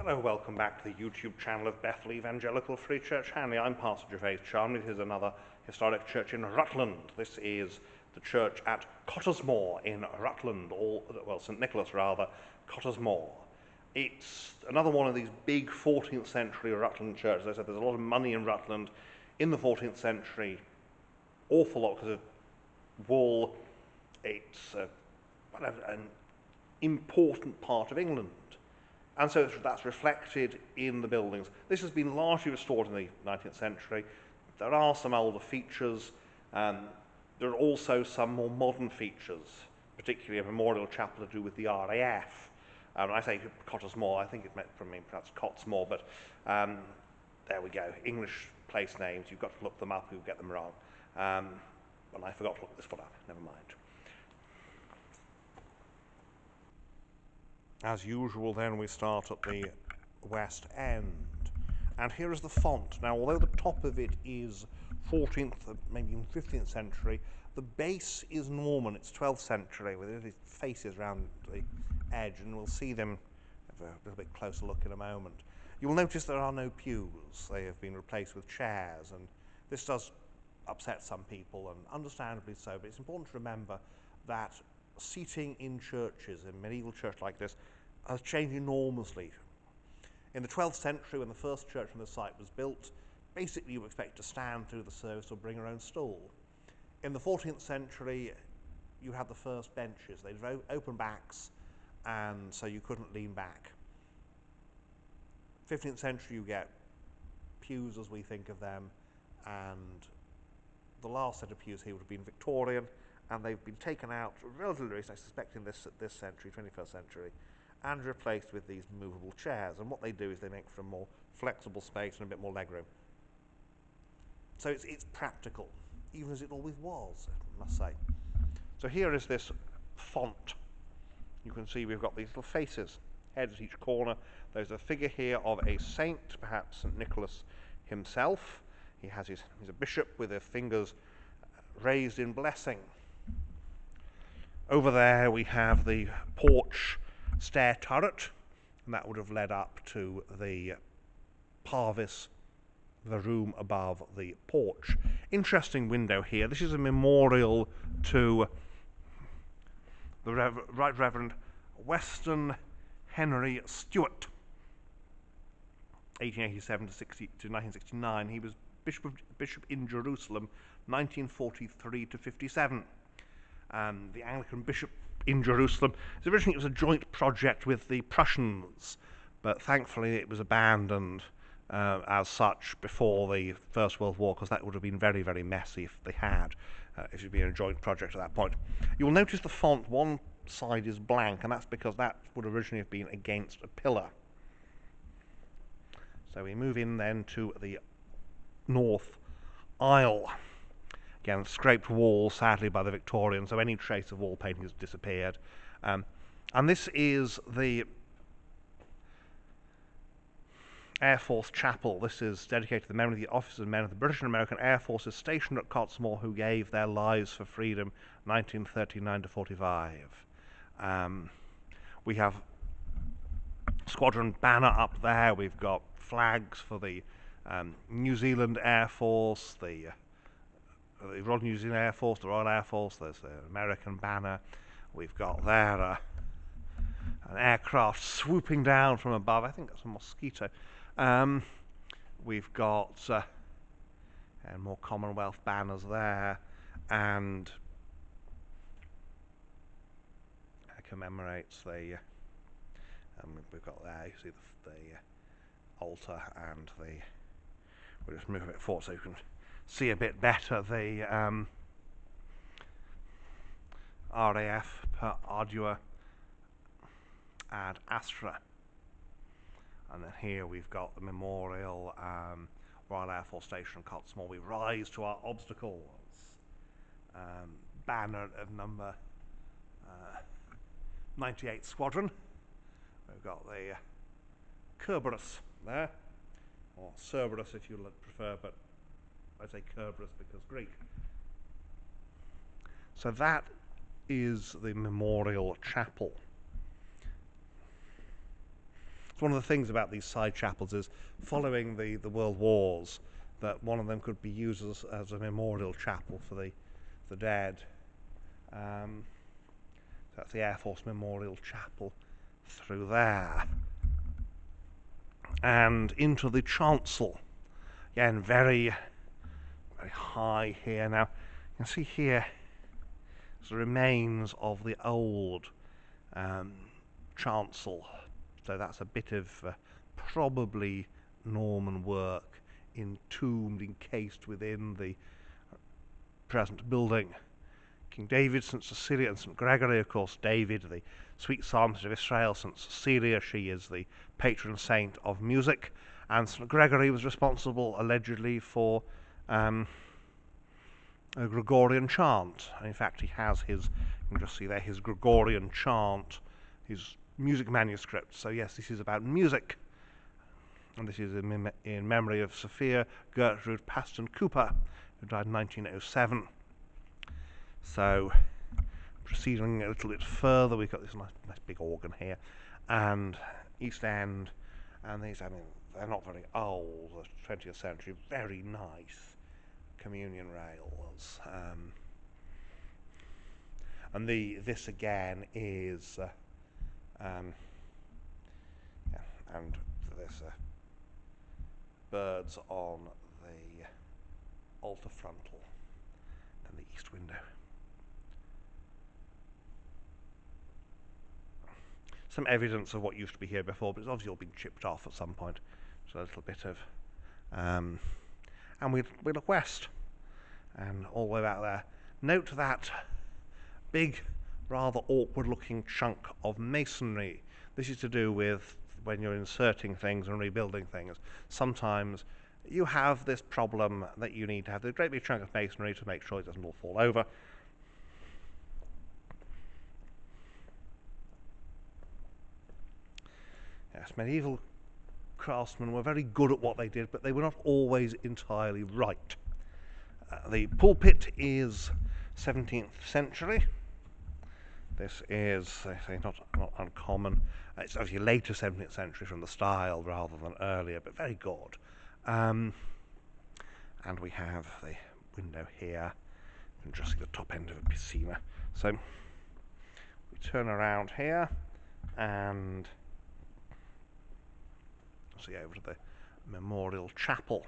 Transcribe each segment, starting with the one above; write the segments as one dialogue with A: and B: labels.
A: Hello, welcome back to the YouTube channel of Bethel Evangelical Free Church Hanley. I'm Pastor Gervais Charmley. This is another historic church in Rutland. This is the church at Cottesmore in Rutland, or, well, St Nicholas rather, Cottesmore. It's another one of these big 14th century Rutland churches. As I said, there's a lot of money in Rutland in the 14th century, awful lot because of wool. It's an important part of England. And so that's reflected in the buildings. This has been largely restored in the 19th century. There are some older features. There are also some more modern features, particularly a memorial chapel to do with the RAF. I say Cottesmore, I think it meant from me perhaps Cottesmore, but there we go. English place names, you've got to look them up, you'll get them wrong. Well, I forgot to look this one up, never mind. As usual, then, we start at the west end. And here is the font. Now, although the top of it is 14th, maybe even 15th century, the base is Norman. It's 12th century, with these faces around the edge, and we'll see them have a little bit closer look in a moment. You'll notice there are no pews. They have been replaced with chairs, and this does upset some people, and understandably so, but it's important to remember that seating in churches, in medieval church like this, has changed enormously. In the 12th century, when the first church on the site was built, basically you were expected to stand through the service or bring your own stool. In the 14th century, you had the first benches. They'd have open backs, and so you couldn't lean back. 15th century, you get pews as we think of them, and the last set of pews here would have been Victorian, and they've been taken out relatively recently, I suspect in this century, 21st century, and replaced with these movable chairs. And what they do is they make for a more flexible space and a bit more legroom. So it's practical, even as it always was, I must say. So here is this font. You can see we've got these little faces, heads at each corner. There's a figure here of a saint, perhaps St Nicholas himself. He's a bishop with his fingers raised in blessing. Over there we have the porch stair turret, and that would have led up to the parvis, the room above the porch. Interesting window here. This is a memorial to the Right Reverend Weston Henry Stewart, 1887 to 1969. He was bishop in Jerusalem, 1943 to 57. The Anglican bishop in Jerusalem. Originally it was a joint project with the Prussians, but thankfully it was abandoned as such before the First World War, because that would have been very, very messy if they had, if it had been a joint project at that point. You'll notice the font, one side is blank, and that's because that would originally have been against a pillar. So we move in then to the north aisle. Again, scraped walls, sadly, by the Victorians, so any trace of wall painting has disappeared. And this is the Air Force Chapel. This is dedicated to the memory of the officers and men of the British and American Air Forces stationed at Cottesmore who gave their lives for freedom 1939 to 45. We have squadron banner up there. We've got flags for the New Zealand Air Force, the Royal New Zealand Air Force, the Royal Air Force. There's the American banner. We've got there an aircraft swooping down from above. I think that's a mosquito. We've got more Commonwealth banners there, and it commemorates the. We've got there. You see the altar and the. We'll just move a bit forward so you can see a bit better the RAF per Ardua ad Astra. And then here we've got the memorial Royal Air Force Station Cottesmore. We rise to our obstacles. Banner of number 98 Squadron. We've got the Kerberos there, or Cerberus if you prefer, but I say Kerberos because Greek. So that is the memorial chapel. So one of the things about these side chapels is, following the World Wars, that one of them could be used as a memorial chapel for the dead. That's the Air Force Memorial Chapel through there. And into the chancel. Again, very, very high here. Now, you can see here the remains of the old chancel. So that's a bit of probably Norman work, entombed, encased within the present building. King David, St. Cecilia, and St. Gregory, of course. David, the sweet psalmist of Israel. St. Cecilia, she is the patron saint of music. And St. Gregory was responsible, allegedly, for a Gregorian chant. And in fact, he has his, you can just see there, his Gregorian chant, his music manuscript. So yes, this is about music. And this is in memory of Sophia Gertrude Paston Cooper, who died in 1907. So, proceeding a little bit further, we've got this nice big organ here, and East End, and these, I mean, they're not very old, the 20th century, very nice communion rails. And this again is, and this birds on the altar frontal and the east window. Some evidence of what used to be here before, but it's obviously all been chipped off at some point. So a little bit of, and we look west, and all the way back there. Note that big, rather awkward-looking chunk of masonry. This is to do with when you're inserting things and rebuilding things. Sometimes you have this problem that you need to have the great big chunk of masonry to make sure it doesn't all fall over. Yes, medieval craftsmen were very good at what they did, but they were not always entirely right. The pulpit is 17th century. This is, they say, not uncommon. It's obviously later 17th century from the style rather than earlier, but very good. And we have the window here. You can just see the top end of a piscina. So we turn around here and see over to the Memorial Chapel.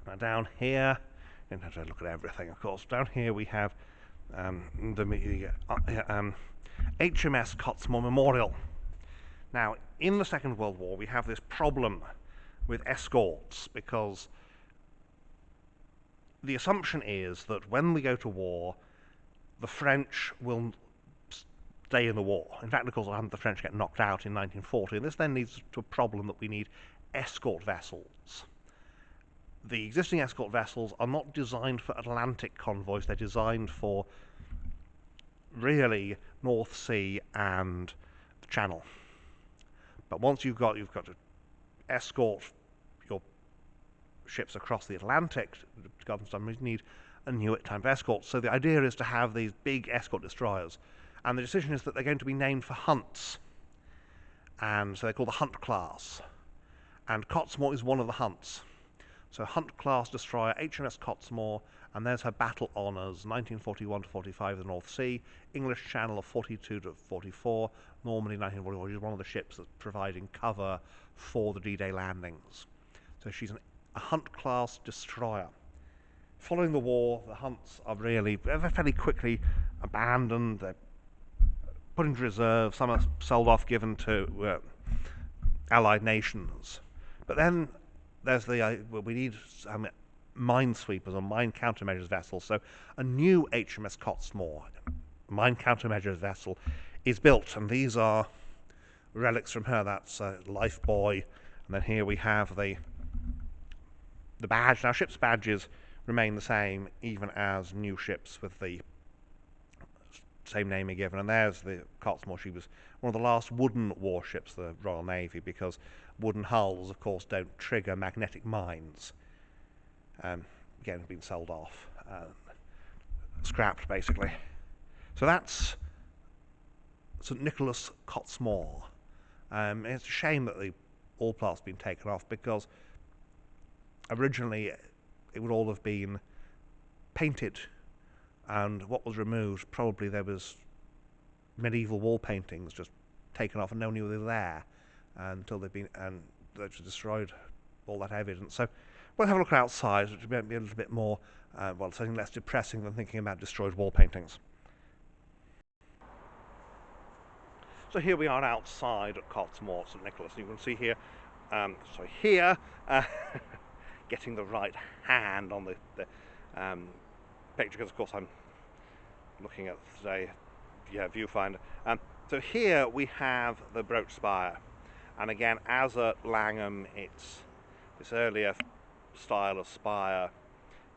A: Now down here, you don't have to look at everything, of course. Down here we have the HMS Cottesmore Memorial. Now, in the Second World War, we have this problem with escorts, because the assumption is that when we go to war, the French will stay in the war. In fact, of course, the French get knocked out in 1940, and this then leads to a problem that we need escort vessels. The existing escort vessels are not designed for Atlantic convoys, they're designed for really North Sea and the Channel. But once you've got to escort your ships across the Atlantic, you need a new type of escort. So the idea is to have these big escort destroyers, and the decision is that they're going to be named for hunts, and so they're called the Hunt class, and Cottesmore is one of the hunts. So Hunt class destroyer HMS Cottesmore, and there's her battle honours, 1941 to 45 the North Sea, English Channel of 42 to 44, Normandy 1944. She's one of the ships that's providing cover for the D-Day landings. So she's a Hunt class destroyer. Following the war, the Hunts are really fairly quickly abandoned. They're put into reserve. Some are sold off, given to Allied nations. But then there's we need minesweepers or mine countermeasures vessels. So a new HMS Cottesmore, mine countermeasures vessel, is built, and these are relics from her. That's Lifebuoy, and then here we have the badge. Now, ships' badges remain the same even as new ships with the same naming given, and there's the Cottesmore. She was one of the last wooden warships, the Royal Navy, because wooden hulls, of course, don't trigger magnetic mines. Again, been sold off, scrapped, basically. So that's St. Nicholas Cottesmore. It's a shame that the wallplaster's been taken off, because originally it would all have been painted, and what was removed, probably there was medieval wall paintings just taken off and no one knew they were there until they've destroyed all that evidence. So we'll have a look outside, which might be a little bit more, something less depressing than thinking about destroyed wall paintings. So here we are outside at Cottesmore, St Nicholas, and you can see here, getting the right hand on the picture, because of course I'm looking at the viewfinder. So here we have the brooch spire, and again, as at Langham, it's this earlier style of spire.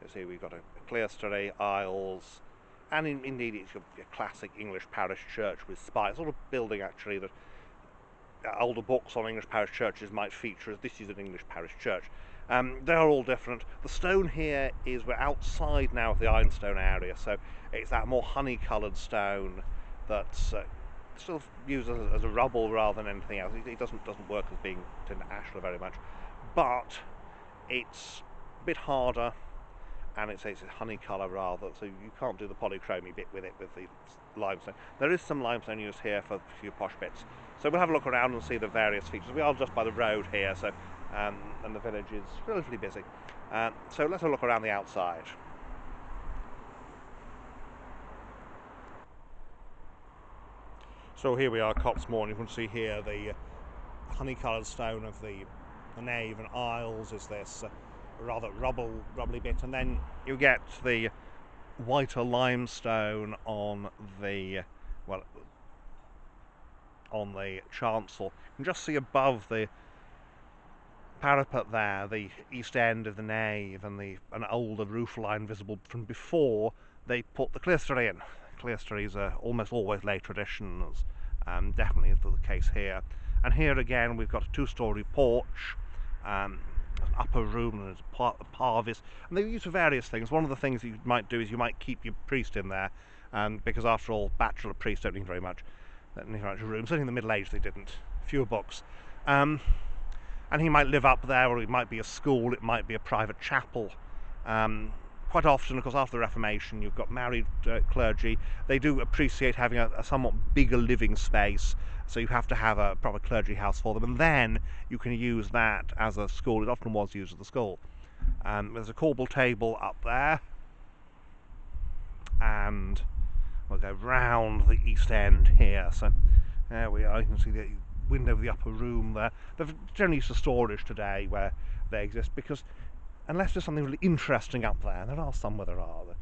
A: You see we've got a clerestory, aisles, and indeed it's your classic English parish church with spire. Sort of building actually that older books on English parish churches might feature, as this is an English parish church. They're all different. The stone here we're outside now of the ironstone area, so it's that more honey-coloured stone that's still used as a rubble rather than anything else. It doesn't work as being tin ashlar very much, but it's a bit harder, and it's a honey colour rather, so you can't do the polychromy bit with it with the limestone. There is some limestone used here for a few posh bits. So we'll have a look around and see the various features. We are just by the road here, so and the village is relatively busy. So let's have a look around the outside. So here we are, Cottesmore, and you can see here the honey-coloured stone of the nave and aisles is this rather rubbly bit, and then you get the whiter limestone on the chancel. You can just see above the parapet there the east end of the nave and an older roof line visible from before they put the clerestory in. Clerestories are almost always late additions, definitely is the case here. And here again we've got a two-storey porch, an upper room, and a parvis, and they're used for various things. One of the things you might do is you might keep your priest in there, because after all, bachelor priests don't need very much room. Certainly in the Middle Ages they didn't. Fewer books. And he might live up there, or it might be a school, it might be a private chapel. Quite often, of course, after the Reformation, you've got married clergy. They do appreciate having a somewhat bigger living space, so you have to have a proper clergy house for them, and then you can use that as a school. It often was used as a school. There's a corbel table up there, and we'll go round the east end here. So there we are. You can see the window of the upper room there. They're generally used for storage today where they exist, because unless there's something really interesting up there, and there are some where there are, the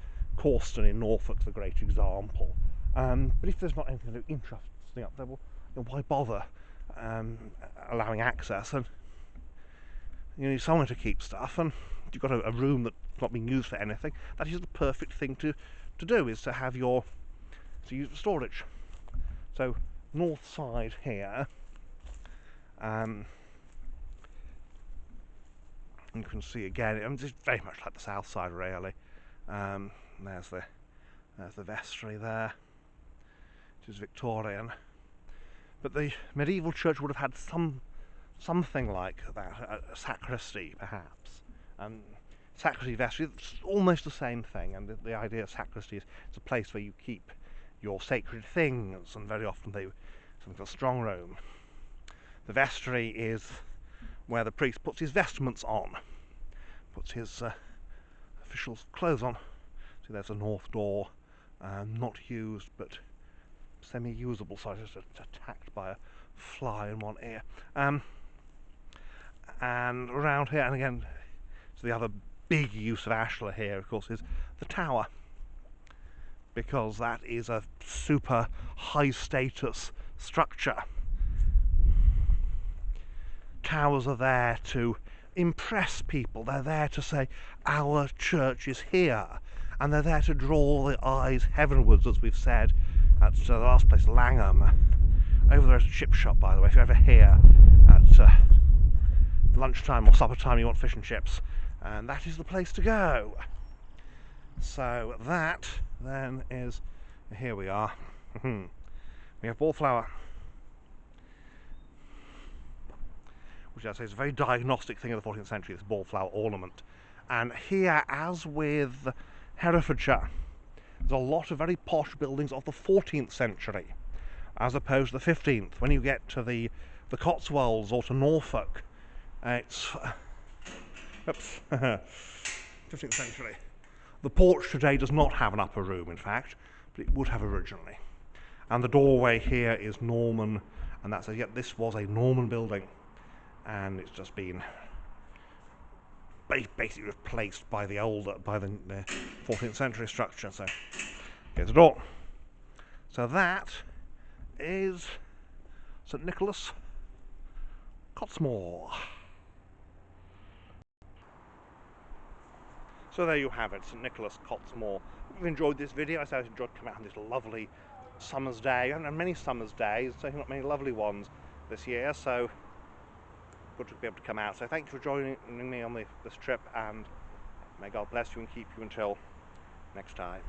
A: Corston in Norfolk's a great example, but if there's not anything really interesting up there, well, why bother allowing access? And you need somewhere to keep stuff, and you've got a room that's not being used for anything. That is the perfect thing to do, is to have use for storage. So north side here, you can see again, it's very much like the south side really. There's the vestry there, which is Victorian. But the medieval church would have had something like that, a sacristy perhaps. Sacristy, vestry, it's almost the same thing, and the idea of sacristy is it's a place where you keep your sacred things, and very often something called strong room. The vestry is where the priest puts his vestments on, puts his official clothes on. See, there's a north door, not used but semi-usable, so I was just attacked by a fly in one ear. And around here, and again, so the other big use of ashlar here, of course, is the tower, because that is a super high status structure. Towers are there to impress people. They're there to say our church is here, and they're there to draw the eyes heavenwards, as we've said at the last place, Langham. Over there is a chip shop, by the way, if you're ever here at lunchtime or supper time, you want fish and chips, and that is the place to go. So that then is, here we are. We have wallflower. which I say is a very diagnostic thing of the 14th century, this ballflower ornament. And here, as with Herefordshire, there's a lot of very posh buildings of the 14th century, as opposed to the 15th. When you get to the Cotswolds or to Norfolk, it's... oops, 15th century. The porch today does not have an upper room, in fact, but it would have originally. And the doorway here is Norman, and that's a, yet this was a Norman building, and it's just been basically replaced by the 14th century structure. So here's the door. So that is St Nicholas, Cottesmore. So there you have it, St Nicholas, Cottesmore. If you've enjoyed this video, I enjoyed coming out on this lovely summer's day, and many summer's days, so not many lovely ones this year, so good to be able to come out. So thank you for joining me on this trip, and may God bless you and keep you until next time.